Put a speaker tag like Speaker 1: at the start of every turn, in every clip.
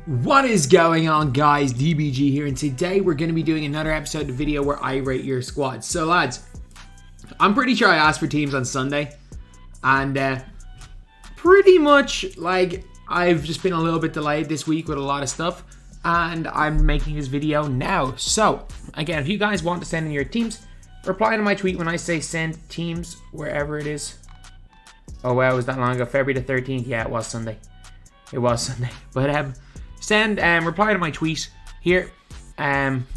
Speaker 1: What is going on, guys? DBG here, and today we're going to be doing another episode of the video where I rate your squads. So lads, I'm pretty sure I asked for teams on Sunday, and pretty much like I've just been a little bit delayed this week with a lot of stuff, and I'm making this video now. So again, if you guys want to send in your teams, reply to my tweet when I say send teams wherever it is. Oh wow, it was that long ago? February the 13th? Yeah, it was Sunday. It was Sunday. But reply to my tweet here, and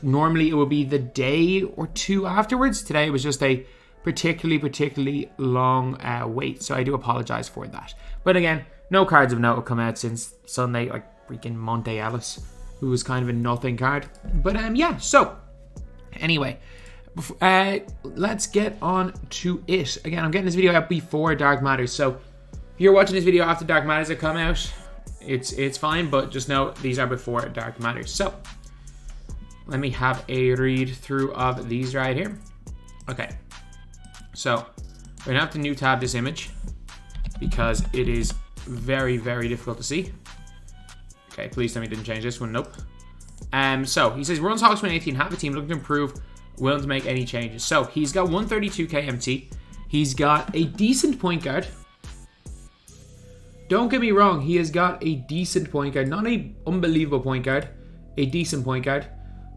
Speaker 1: normally it will be the day or two afterwards. Today it was just a particularly long wait, so I do apologize for that. But again, no cards of note have come out since Sunday, like freaking Monte Ellis, who was kind of a nothing card. But yeah, so anyway, let's get on to it. Again, I'm getting this video out before Dark Matters, so if you're watching this video after Dark Matters have come out, it's fine, but just know these are before Dark Matters. So let me have a read through of these right here. Okay, so we're gonna have to new tab this image because it is very difficult to see. Okay, please tell me I didn't change this one. Nope. So he says runs Hawks 2018, have a team looking to improve, willing to make any changes. So he's got 132k MT. He's got a decent point guard. Don't get me wrong, he has got a decent point guard. Not an unbelievable point guard, a decent point guard.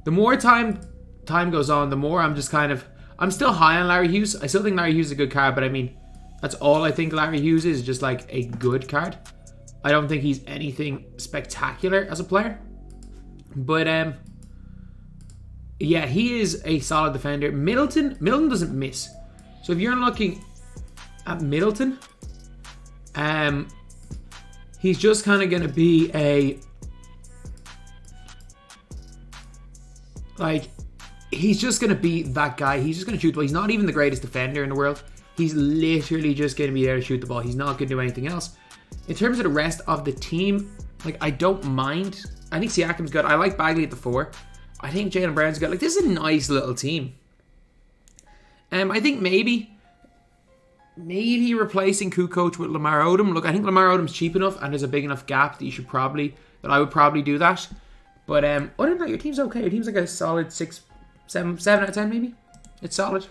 Speaker 1: The more time goes on, the more I'm just I'm still high on Larry Hughes. I still think Larry Hughes is a good card, but I mean, that's all I think Larry Hughes is, just like a good card. I don't think he's anything spectacular as a player. But yeah, he is a solid defender. Middleton doesn't miss. So if you're looking at Middleton, he's just kind of going to be he's just going to be that guy. He's just going to shoot the ball. He's not even the greatest defender in the world. He's literally just going to be there to shoot the ball. He's not going to do anything else. In terms of the rest of the team, like, I don't mind. I think Siakam's good. I like Bagley at the 4. I think Jaylen Brown's good. Like, this is a nice little team. I think maybe replacing Kukoc with Lamar Odom. Look, I think Lamar Odom's cheap enough and there's a big enough gap that I would probably do that. But other than that, your team's okay. Your team's like a solid 7 out of 10 maybe. It's solid.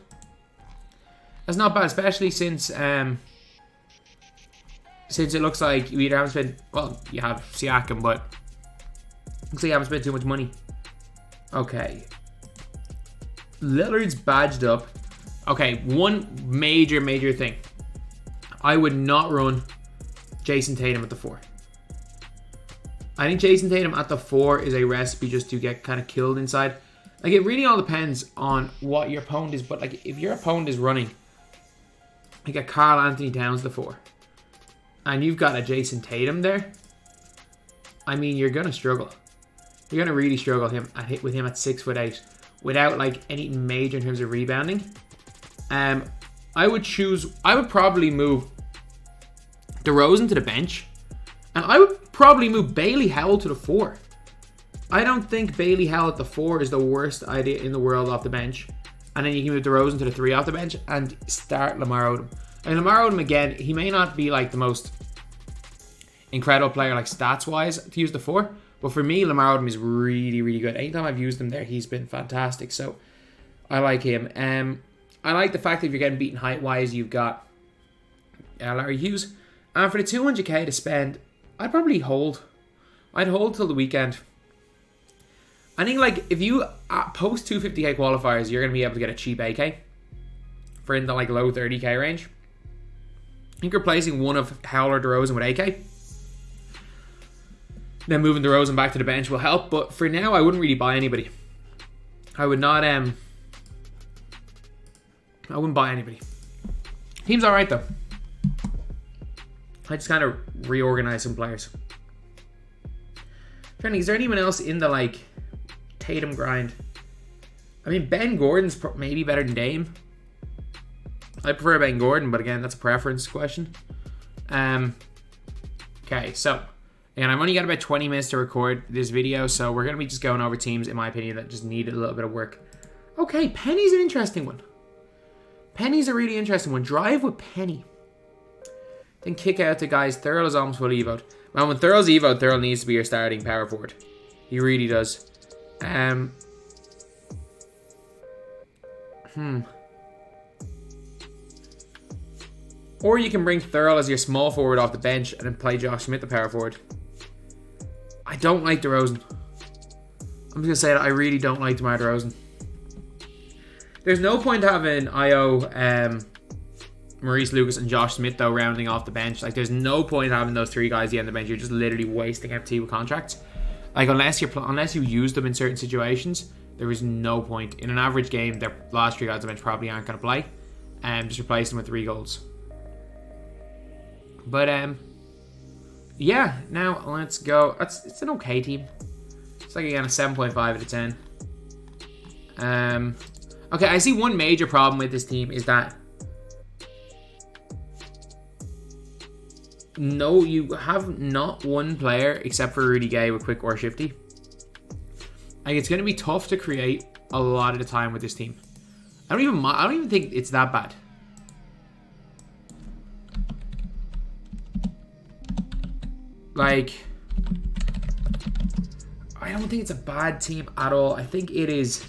Speaker 1: That's not bad, especially since it looks like you either haven't spent, well, you have Siakam, but looks like you haven't spent too much money. Okay. Lillard's badged up. Okay, one major thing. I would not run Jason Tatum at the 4. I think Jason Tatum at the 4 is a recipe just to get kind of killed inside. Like, it really all depends on what your opponent is, but like, if your opponent is running like a Karl Anthony Towns at the 4, and you've got a Jason Tatum there, I mean, you're gonna struggle. You're gonna really struggle with him at 6'8", without like anything major in terms of rebounding. I would probably move DeRozan to the bench, and I would probably move Bailey Howell to the 4. I don't think Bailey Howell at the 4 is the worst idea in the world off the bench. And then you can move DeRozan to the 3 off the bench and start Lamar Odom. And Lamar Odom, again, he may not be like the most incredible player, like stats-wise, to use the 4. But for me, Lamar Odom is really good. Anytime I've used him there, he's been fantastic. So I like him. I like the fact that if you're getting beaten height-wise, you've got Larry Hughes. And for the 200k to spend, I'd probably hold. I'd hold till the weekend. I think, like, if you post 250k qualifiers, you're going to be able to get a cheap AK for in the, like, low 30k range. I think replacing one of Howell or DeRozan with AK, then moving DeRozan back to the bench will help. But for now, I wouldn't really buy anybody. I would not, I wouldn't buy anybody. Team's alright, though. I just kind of reorganize some players. Is there anyone else in the, like, Tatum grind? I mean, Ben Gordon's maybe better than Dame. I prefer Ben Gordon, but again, that's a preference question. Okay, so again, I've only got about 20 minutes to record this video, so we're going to be just going over teams, in my opinion, that just need a little bit of work. Okay, Penny's an interesting one. Penny's a really interesting one. Drive with Penny. Then kick out the guys. Thurl is almost fully evoed. Well, when Thurl's Evo, Thurl needs to be your starting power forward. He really does. Or you can bring Thurl as your small forward off the bench and then play Josh Smith the power forward. I don't like DeRozan. I'm just going to say that I really don't like DeMar DeRozan. There's no point having Io, Maurice Lucas, and Josh Smith, though, rounding off the bench. Like, there's no point having those three guys at the end of the bench. You're just literally wasting FT with contracts. Like, unless you use them in certain situations, there is no point. In an average game, their last three guys on the bench probably aren't going to play. Just replace them with 3 goals. But, yeah, now let's go. It's an okay team. It's like, again, a 7.5 out of 10. Okay, I see one major problem with this team is that no, you have not one player except for Rudy Gay with quick or shifty. Like, it's going to be tough to create a lot of the time with this team. I don't even think it's that bad. Like, I don't think it's a bad team at all. I think it is.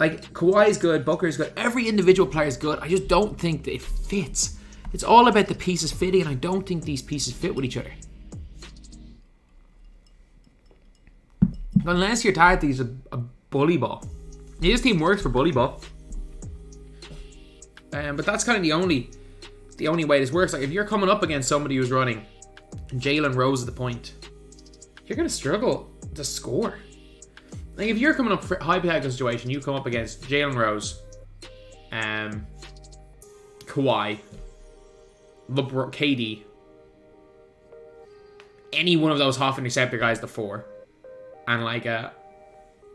Speaker 1: Like, Kawhi is good, Booker is good, every individual player is good. I just don't think that it fits. It's all about the pieces fitting, and I don't think these pieces fit with each other. Unless your target is a bully ball. This team works for bully ball. But that's kind of the only way this works. Like, if you're coming up against somebody who's running Jalen Rose at the point, you're going to struggle to score. Like, if you're coming up for a hypothetical situation, you come up against Jalen Rose, Kawhi, LeBron, KD, any one of those half interceptor guys the 4, and like an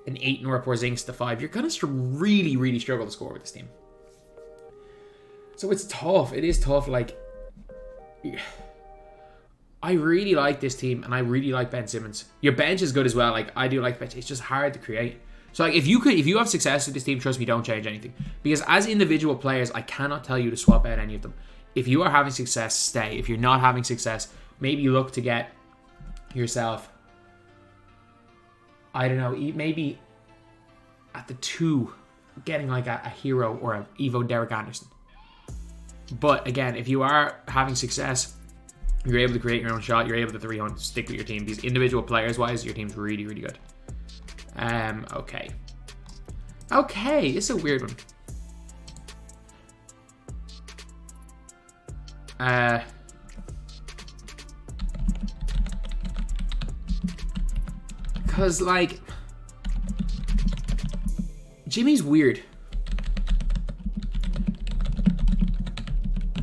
Speaker 1: 8 Nora Porzingis the 5, you're gonna really, really struggle to score with this team. So it's tough. It is tough. Like, I really like this team, and I really like Ben Simmons. Your bench is good as well. Like, I do like bench. It's just hard to create. So, like, if you have success with this team, trust me, don't change anything. Because as individual players, I cannot tell you to swap out any of them. If you are having success, stay. If you're not having success, maybe look to get yourself, I don't know, maybe at the 2, getting like a hero or an Evo Derek Anderson. But again, if you are having success, you're able to create your own shot, you're able to 300, stick with your team. These individual players-wise, your team's really, really good. Okay. Okay, this is a weird one. Because, like, Jimmy's weird.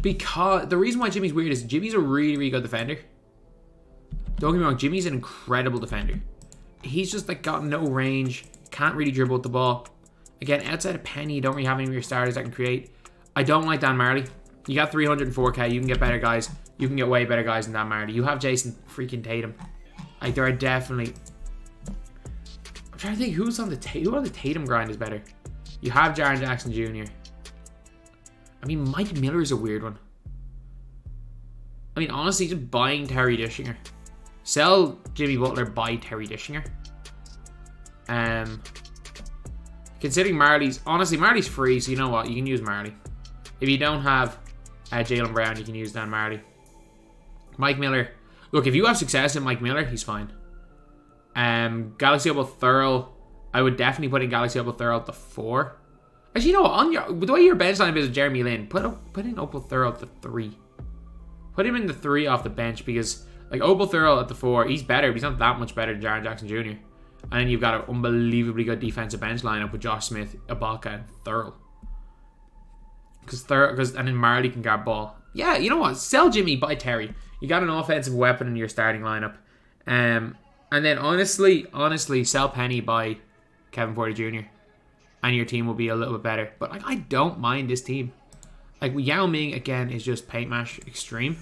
Speaker 1: Because the reason why Jimmy's weird is Jimmy's a really, really good defender. Don't get me wrong, Jimmy's an incredible defender. He's just like got no range, can't really dribble with the ball. Again, outside of Penny, you don't really have any of your starters that can create. I don't like Dan Marley. You got 304k, you can get better guys. You can get way better guys than Dan Marley. You have Jason freaking Tatum. Like, there are definitely... I'm trying to think who on the Tatum grind is better. You have Jaren Jackson Jr. I mean, Mike Miller is a weird one. I mean, honestly, just buying Terry Dishinger. Sell Jimmy Butler, buy Terry Dishinger. Considering Marley's... Honestly, Marley's free, so you know what? You can use Marley. If you don't have Jaylen Brown, you can use Dan Marley. Mike Miller. Look, if you have success in Mike Miller, he's fine. Galaxy Opal Thurl. I would definitely put in Galaxy Opal Thurl at the 4. Actually, you know what? The way your bench lineup is with Jeremy Lin, put in Opal Thurl at the 3. Put him in the 3 off the bench because, like, Opal Thurl at the 4, he's better, but he's not that much better than Jaren Jackson Jr. And then you've got an unbelievably good defensive bench lineup with Josh Smith, Ibaka, and Thurl. And then Marley can guard ball. Yeah, you know what? Sell Jimmy, buy Terry. You got an offensive weapon in your starting lineup. And then honestly, sell Penny, buy Kevin Porter Jr. And your team will be a little bit better. But, like, I don't mind this team. Like, Yao Ming, again, is just paint mash extreme.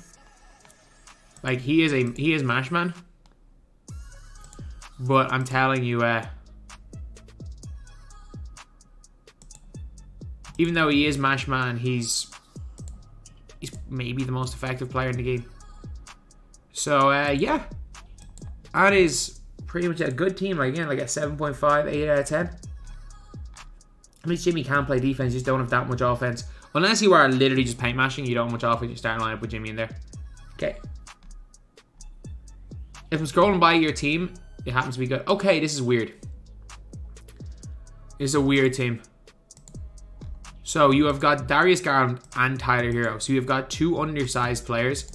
Speaker 1: Like, he is mash man. But I'm telling you, even though he is mash man, he's maybe the most effective player in the game. So, yeah. That is pretty much a good team. Like, again, like a 7.5, 8 out of 10. At least Jimmy can play defense. You just don't have that much offense. Unless you are literally just paint mashing, you don't have much offense. You start line up with Jimmy in there. Okay. If I'm scrolling by your team, it happens to be good. Okay, this is weird. This is a weird team. So you have got Darius Garland and Tyler Hero. So you've got 2 undersized players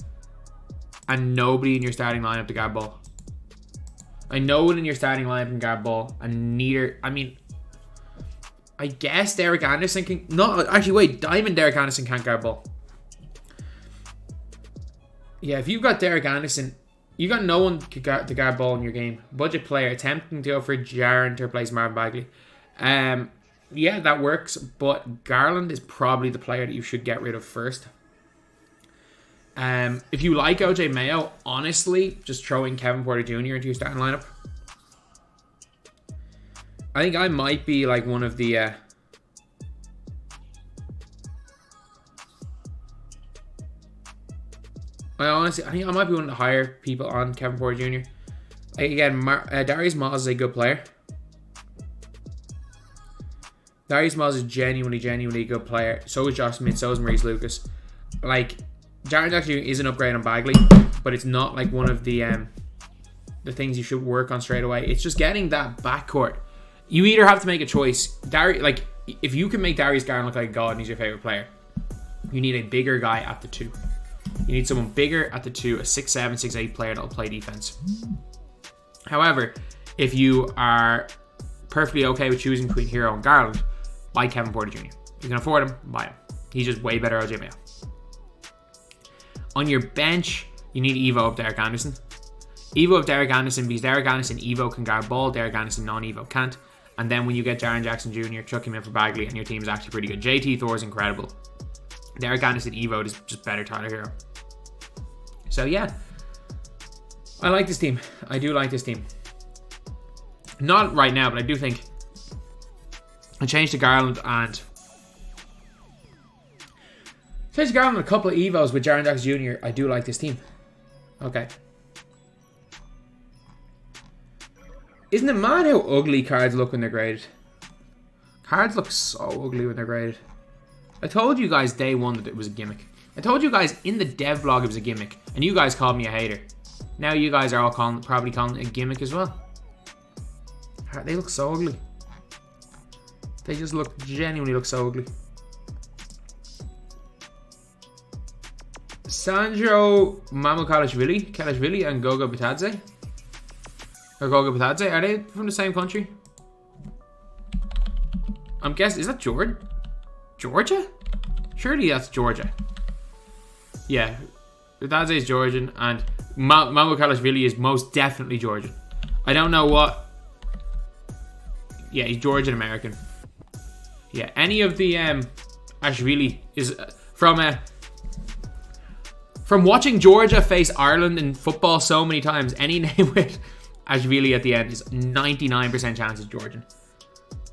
Speaker 1: and nobody in your starting lineup to guard ball. Like, no one in your starting lineup can guard ball, and neither. I mean, I guess Derek Anderson can. No, actually, wait. Diamond Derek Anderson can't guard ball. Yeah, if you've got Derek Anderson, you got no one to guard ball in your game. Budget player attempting to go for Jaren to replace Marvin Bagley. Yeah, that works, but Garland is probably the player that you should get rid of first. If you like OJ Mayo, honestly, just throwing Kevin Porter Jr. into your starting lineup. I think I might be like one of the... I think I might be one of the higher people on Kevin Porter Jr. Again, Darius Miles is a good player. Darius Miles is genuinely a good player. So is Josh Smith, so is Maurice Lucas. Like, Jaren Jackson Jr. is an upgrade on Bagley, but it's not like one of the things you should work on straight away. It's just getting that backcourt. You either have to make a choice. Like, if you can make Darius Garland look like a god and he's your favorite player, you need a bigger guy at the 2. You need someone bigger at the 2, a 6'7", 6'8" player that'll play defense. However, if you are perfectly okay with choosing between Hero and Garland, buy Kevin Porter Jr. If you can afford him, buy him. He's just way better OJ Mayo. On your bench, you need Evo of Derek Anderson. Evo of Derek Anderson, because Derek Anderson Evo can guard ball, Derek Anderson non-Evo can't. And then when you get Jaren Jackson Jr., chuck him in for Bagley, and your team is actually pretty good. JT Thor is incredible. Derek Anderson Evo is just better Tyler Hero. So yeah, I like this team. I do like this team. Not right now, but I do think I changed to Garland and a couple of Evos with Jaren Jackson Jr. I do like this team. Okay. Isn't it mad how ugly cards look when they're graded? Cards look so ugly when they're graded. I told you guys day one that it was a gimmick. I told you guys in the dev blog it was a gimmick, and you guys called me a hater. Now you guys are all probably calling it a gimmick as well. They look so ugly. They just genuinely look so ugly. Sandro Mamukalashvili and Goga Bitadze. Or Goga Bitadze, are they from the same country? I'm guessing, is that Georgia? Surely that's Georgia. Yeah, Bitadze is Georgian, and Mamukalashvili is most definitely Georgian. I don't know what. Yeah, he's Georgian American. Yeah, any of the Ashvili is from watching Georgia face Ireland in football so many times. Any name with Ashvili at the end is 99% chance it's Georgian.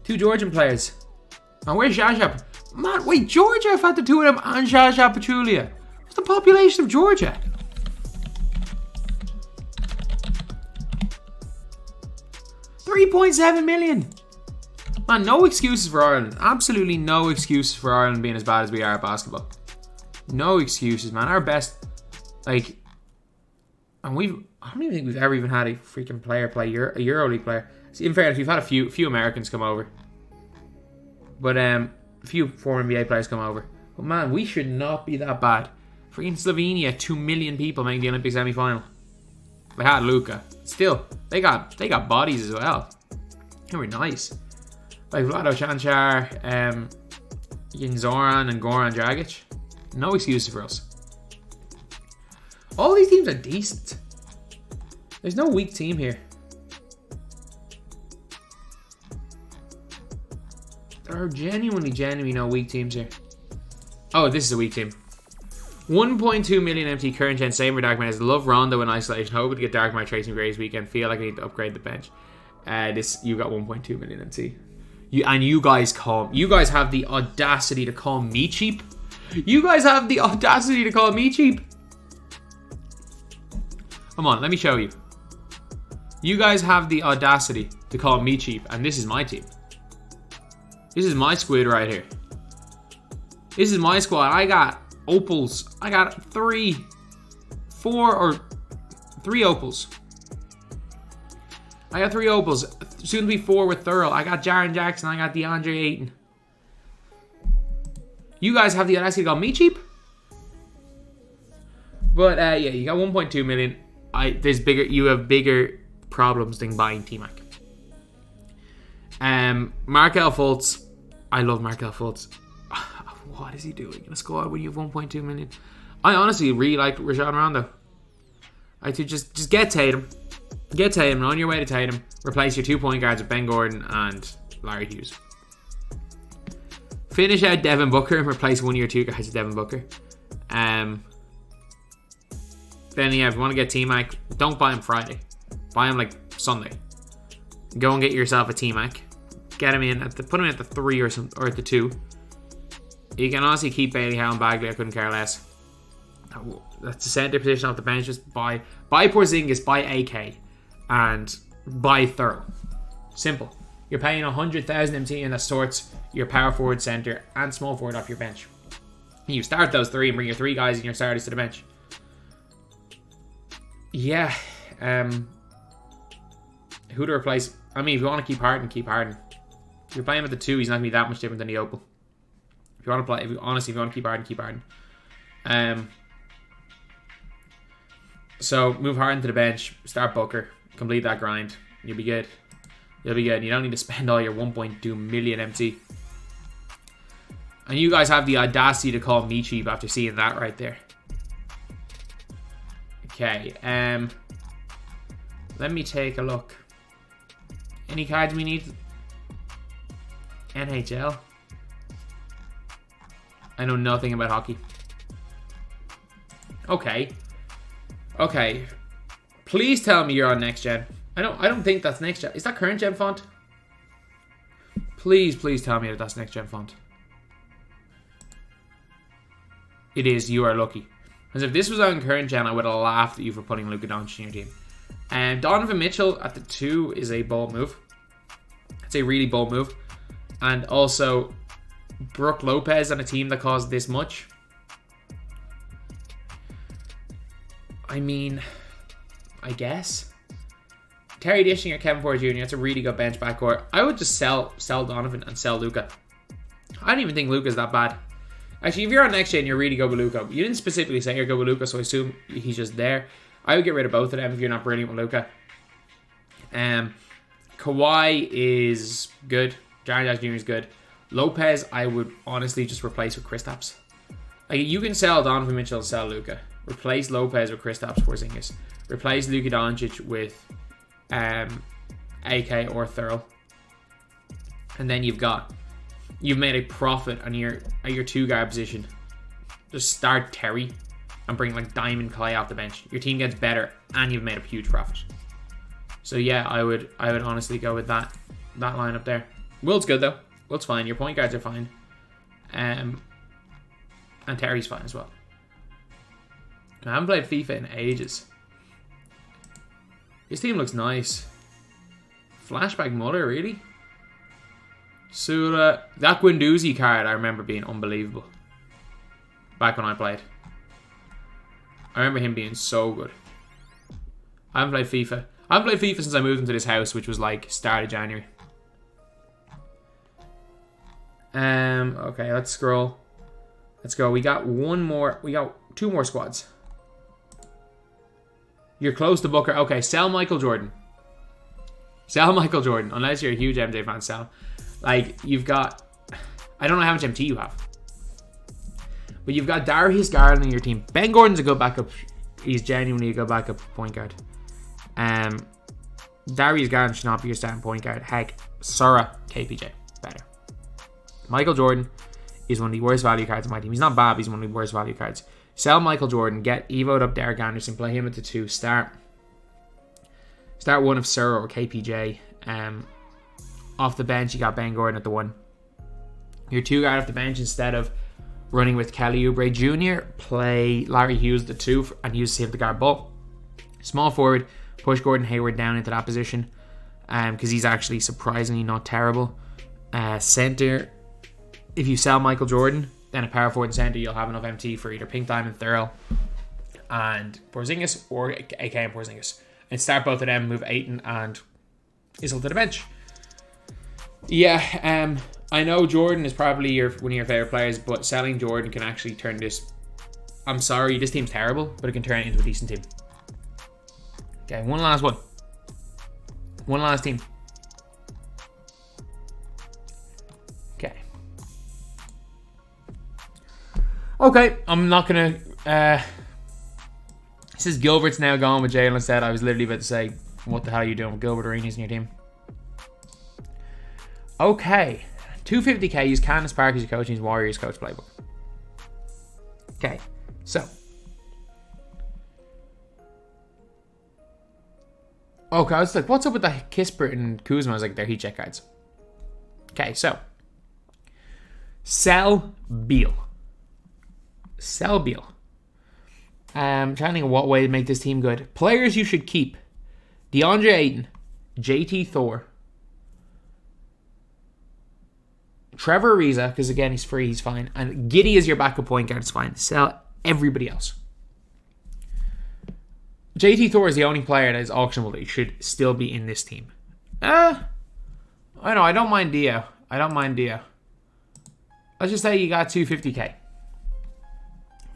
Speaker 1: 2 Georgian players. And where's Shasha? Man, wait, Georgia have had the 2 of them and Shasha Pachulia. What's the population of Georgia? $3.7 million. Man, no excuses for Ireland. Absolutely no excuses for Ireland being as bad as we are at basketball. No excuses, man. Our best, like, and I don't even think we've ever even had a freaking player play a EuroLeague player. See, in fairness, we've had a few Americans come over, but a few former NBA players come over. But man, we should not be that bad. Freaking Slovenia, 2 million people making the Olympic semi-final. They had Luka. Still, they got bodies as well. They were nice. Like Vlado Chanchar, Zoran and Goran Dragic. No excuses for us. All these teams are decent. There's no weak team here. There are genuinely no weak teams here. Oh, this is a weak team. 1.2 million MT current gen Saber Darkman. Love Rondo in isolation. Hoping to get Darkman tracing grades weekend. Feel like I need to upgrade the bench. You got 1.2 million MT. You guys have the audacity to call me cheap. You guys have the audacity to call me cheap. Come on, let me show you. You guys have the audacity to call me cheap, and this is my team. This is my squid right here. This is my squad. I got opals. I got 3 opals. I got 3 opals. Soon to be 4 with Thurl. I got Jaren Jackson. I got DeAndre Ayton. You guys have the audacity to call me cheap? But yeah, you got 1.2 million. You have bigger problems than buying T-Mac. Markel Fultz. I love Markel Fultz. What is he doing in a squad when you have 1.2 million? I honestly really like Rajon Rondo. I to just get Tatum. Get Tatum, and on your way to Tatum, replace your 2 point guards with Ben Gordon and Larry Hughes. Finish out Devin Booker and replace one of your 2 guys with Devin Booker. Then yeah, if you want to get T-Mac, don't buy him Friday. Buy him like Sunday. Go and get yourself a T-Mac. Get him in put him in at the 3 or at the 2. You can honestly keep Bailey Howe and Bagley. I couldn't care less. That's the center position off the bench. Just buy Porzingis, buy AK, and buy Thurl. Simple. You're paying 100,000 MT, and that sorts your power forward, center, and small forward off your bench. You start those 3 and bring your 3 guys and your starters to the bench. Yeah. Who to replace? I mean, if you want to keep Harden, keep Harden. If you're playing with the 2, he's not going to be that much different than the Opal. If you want to play, if you want to keep Harden, keep Harden. So move Harden to the bench, start Booker, complete that grind. You'll be good. You'll be good. You don't need to spend all your 1.2 million MT. And you guys have the audacity to call me cheap after seeing that right there. Okay, let me take a look. Any cards we need? NHL. I know nothing about hockey. Okay. Please tell me you're on next gen. I don't think that's next gen. Is that current gen font? Please tell me that that's next gen font. It is. You are lucky. Because if this was on current gen, I would have laughed at you for putting Luka Doncic in your team. And Donovan Mitchell at the 2 is a bold move. It's a really bold move. And also, Brook Lopez on a team that caused this much. I mean, I guess. Terry Dishing or Kevin Porter Jr. That's a really good bench backcourt. I would just sell Donovan and sell Luka. I don't even think Luka's that bad. Actually, if you're on next gen, you're really good with Luka. You didn't specifically say you're good with Luka, so I assume he's just there. I would get rid of both of them if you're not brilliant with Luka. Kawhi is good. Jaren Jackson Jr. is good. Lopez, I would honestly just replace with Kristaps. Like, you can sell Donovan Mitchell and sell Luka. Replace Lopez with Kristaps Porzingis. Replace Luka Doncic with AK or Thurl. And then you've made a profit on your 2 guard position. Just start Terry and bring like Diamond Clay off the bench. Your team gets better and you've made a huge profit. So yeah, I would honestly go with that lineup there. Will's good though. Will's fine. Your point guards are fine. And Terry's fine as well. I haven't played FIFA in ages. This team looks nice. Flashback Muller, really? Sula. That Guendouzi card I remember being unbelievable. Back when I played. I remember him being so good. I haven't played FIFA. I haven't played FIFA since I moved into this house, which was like start of January. Okay, let's scroll. Let's go. We got 2 more squads. You're close to Booker. Okay, sell Michael Jordan. Sell Michael Jordan. Unless you're a huge MJ fan, sell. Like, you've got... I don't know how much MT you have. But you've got Darius Garland in your team. Ben Gordon's a good backup. He's genuinely a good backup point guard. Darius Garland should not be your starting point guard. Heck, Sora, KPJ. Better. Michael Jordan is one of the worst value cards in my team. He's not bad, but he's one of the worst value cards. Sell Michael Jordan. Get Evo'd up Derek Anderson. Play him at the 2. Start one of Sora or KPJ. Off the bench, you got Ben Gordon at the 1. Your 2 guard off the bench, instead of running with Kelly Oubre Jr., play Larry Hughes at the 2 and use him to guard ball. Small forward, push Gordon Hayward down into that position because he's actually surprisingly not terrible. Center, if you sell Michael Jordan, then a power forward and center, you'll have enough MT for either Pink Diamond, Thurl, and Porzingis, or AK and Porzingis. And start both of them, move Ayton and Isle to the bench. Yeah, I know Jordan is probably one of your favorite players, but selling Jordan can actually turn this... I'm sorry, this team's terrible, but it can turn it into a decent team. Okay, one last one. One last team. Okay. Okay, I'm not going to... This is Gilbert's now gone with Jalen instead. I was literally about to say, what the hell are you doing with Gilbert Arenas in your team? Okay. 250k, use Candace Park as your coach, use Warriors coach playbook. Okay, so. Okay, I was like, what's up with the Kispert and Kuzma? I was like, they're heat check guides. Okay, so. Sell Beal. Sell Beal. I'm trying to think of what way to make this team good. Players you should keep. DeAndre Ayton. JT Thor. Trevor Ariza, because again, he's free, he's fine. And Giddey is your backup point guard, it's fine. Sell everybody else. JT Thor is the only player that is auctionable that should still be in this team. I know, I don't mind Dio. Let's just say you got 250k.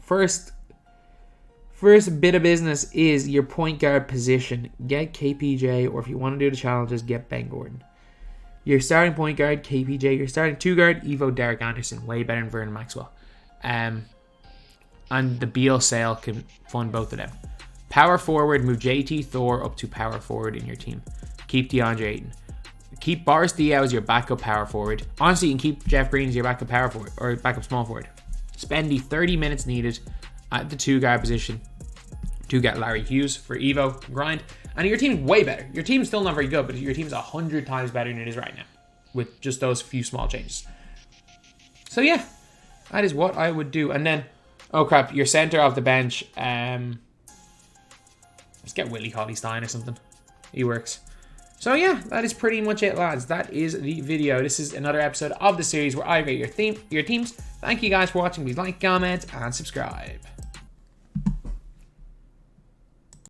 Speaker 1: First bit of business is your point guard position. Get KPJ, or if you want to do the challenges, get Ben Gordon. Your starting point guard, KPJ. Your starting two guard, Evo Derek Anderson. Way better than Vernon Maxwell. And the Beal sale can fund both of them. Power forward, move JT Thor up to power forward in your team. Keep DeAndre Ayton. Keep Boris Diaw as your backup power forward. Honestly, you can keep Jeff Green as your backup power forward, or backup small forward. Spend the 30 minutes needed at the two guard position to get Larry Hughes for Evo grind. And your team's way better. Your team's still not very good, but your team's 100 times better than it is right now with just those few small changes. So yeah, that is what I would do. And then, oh crap, your center off the bench. Let's get Willie Cauley-Stein or something. He works. So yeah, that is pretty much it, lads. That is the video. This is another episode of the series where I rate your teams. Thank you guys for watching. Please like, comment, and subscribe.